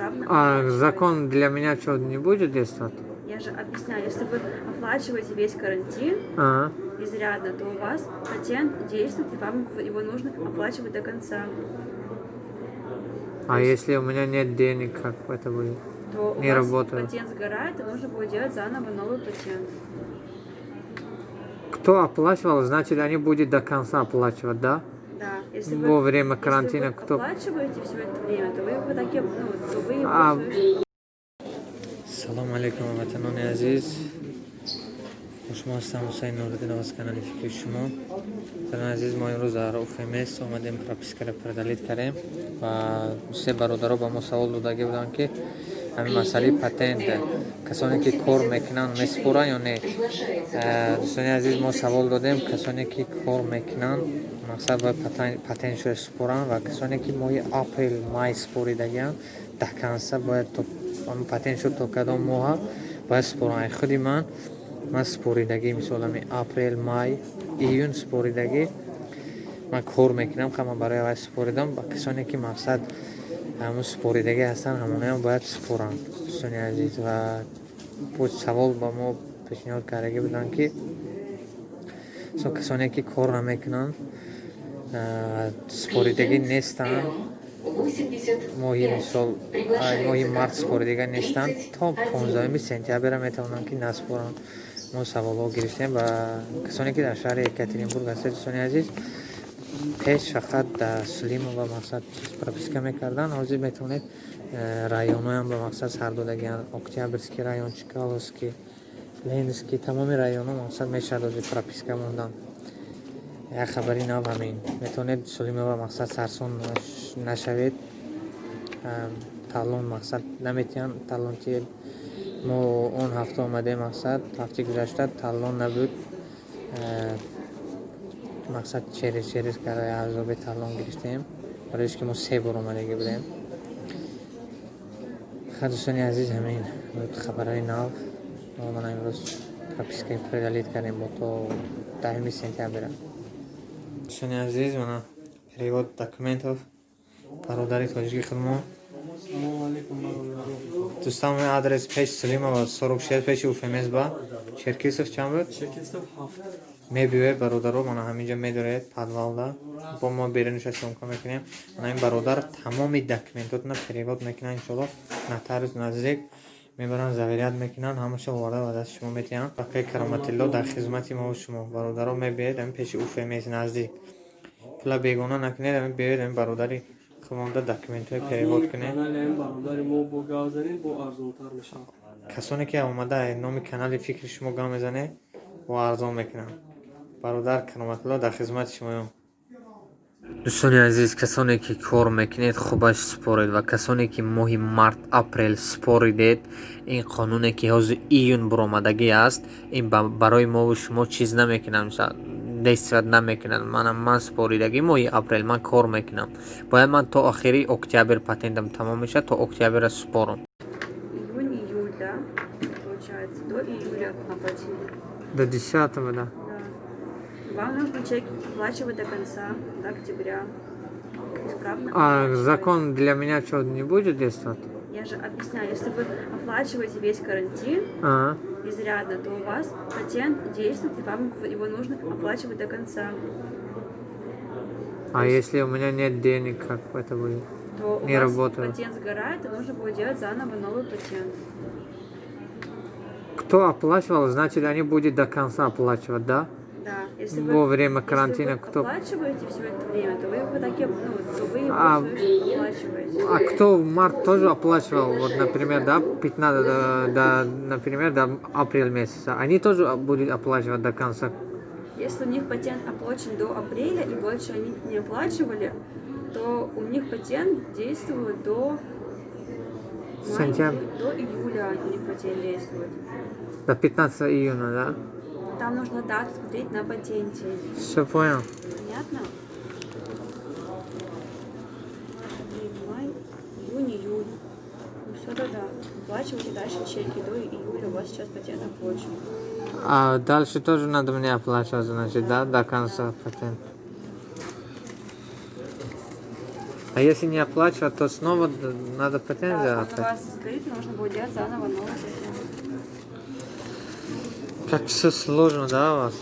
исправно А оплачиваете. закон для меня что, не будет действовать? Я же объясняю, если вы оплачиваете весь карантин Ага. изрядно, то у вас патент действует, и вам его нужно оплачивать до конца. А если у меня нет денег, как это будет? То у Не вас работаю. патент сгорает, и нужно будет делать заново новый патент. Кто оплачивал, значит, они будут до конца оплачивать, да? Да, если Во время если карантина вы кто? оплачиваете все это время, то вы таки, то вы его А, Салом алейкум ватанони азиз. Хушмо ҳастам Ҳусайн Нуриддин аз канали Фикри Шумо. Ватанони азиз, мо имрӯз дар ОФМС омадем пропискаро продалит кардем ва се бародаро ба мо савол додаги буданд ки ҳамин масъалаи патент касоне ки кор мекунанд месупоранд ё не. Дӯстони азиз, мо савол додем касоне ки кор мекунанд мақсад бояд патентшро супоранд ва касоне ки моҳи апрел май супоридагианд до конца бояд патентшро то кадом моҳа бояд супоранд. Худи ман супоридагӣ мисол ами апрел май июн супоридагӣ ман кор мекунам, хама барои авай супоридам ба касоне ки мақсад ҳамун супоридагӣ ҳастанд ҳамонаам бояд супоранд. Дӯстони азиз, ва савол ба мо пешниҳод кардагӣ буданд ки касоне ки кор намекунанд супоридагӣ нестанд моҳи мисол моҳи март супоридага нестанд то 15 сентябр метавонанд ки насупоранд. мо саволҳо гирифтем ба касоне ки дар шаҳри Екатеринбург ҳастед. Дӯстони азиз, пеш фақат Сулимова мақсад прописка мекардан. ҳозир метавонед районҳоям ба мақсад сар додагианд. Октябрьский район, Чкаловский, Ленинский, тамоми районҳо мақсад мешавад ҳозир прописка мондан. як хабари нав ҳамин. Метавонед Сулимова мақсад сарсон нашавед. талон мақсад наметиҳанд. талон ки мо он ҳафта омадем мақсад ҳафти гузашта талон набуд. мақсад через карда азоби талон гирифтем, бароиш ки мо 3 бор омадагӣ будем. дӯстони азиз, ҳамин буд хабарои нав. ман имрӯз пропискаи предалит кардем бо то 10 сентябр. дӯстони азиз, мана перевод документов бародари тоҷики худмо. Дӯстам адрес пеш Сулимова 46 пеши УФМС ба Черкисов чанд буд? Черкисов 7. мебиёед бародаро, мана ҳаминҷа медоред подвалда бо мо бери нишаста мкон мекунем. мана ин бародар тамоми документотна перевод мекунанд. иншоалло нотариус наздик мебаранд, заверият мекунанд, ҳамаша оварда ва дасти шумо метиҳанд. бақияи кароматилло дар хизмати мо шумо. бародаро мебиёед ҳамин пеши УФМС наздик. пула бегона накунед, ҳамин биёед ҳамин бародари худмонда документҳои перевод кунед. бародари мо бо гавзанин бо арзонтар мешавад. касоне ки омада номи канали Фикри Шумо гам мезанед бо арзон мекунанд. бародар кароматилло дар хизмати шумоём. дӯстони азиз, касоне ки кор мекунед хубаш супоред ва касоне ки моҳи март апрел супоридед, ин қонуне ки ҳозир июн буромадагӣ аст, ин барои мову шумо чиз намекунам, действият намекунад. ман супоридагӣ моҳи апрел ман кор мекунам, бояд ман то охири октябр патентам тамом мешавад, то октябр супорам. Июнь, июль, да, получается, до июля оплатили. до 10-го, да. Да. Вам нужно чек оплачивать до конца, до октября. Исправно А оплачиваете. закон для меня что, не будет действовать? Я же объясняю, если вы оплачиваете весь карантин Ага. изрядно, то у вас патент действует, и вам его нужно оплачивать до конца. А если у меня нет денег, как это будет? То у Не вас работаю. патент сгорает, и нужно будет делать заново новый патент. Кто оплачивал, значит, они будут до конца оплачивать, да? Да, если Во время карантина если вы кто? оплачиваете все это время, то вы таки, то вы его А- всё оплачиваете. А кто в март тоже оплачивал, вот, например, да, 15, например, до апреля месяца, они тоже будут оплачивать до конца? Если у них патент оплачен до апреля и больше они не оплачивали, то у них патент действует до мая, Сентября. до июля у них патент действует. До 15 июня, да? Там нужно дату смотреть на патенте. Все понял. Понятно? Апрель, май, июнь, июль. Ну все, да. Оплачивайте дальше чеки до июля. У вас сейчас патент оплачен. А дальше тоже надо мне оплачивать, значит, да, до конца патент. А если не оплачивать, то снова надо претензия Он у опять. вас скрыт, нужно будет делать заново новый заказ. Как все сложно, да, у вас?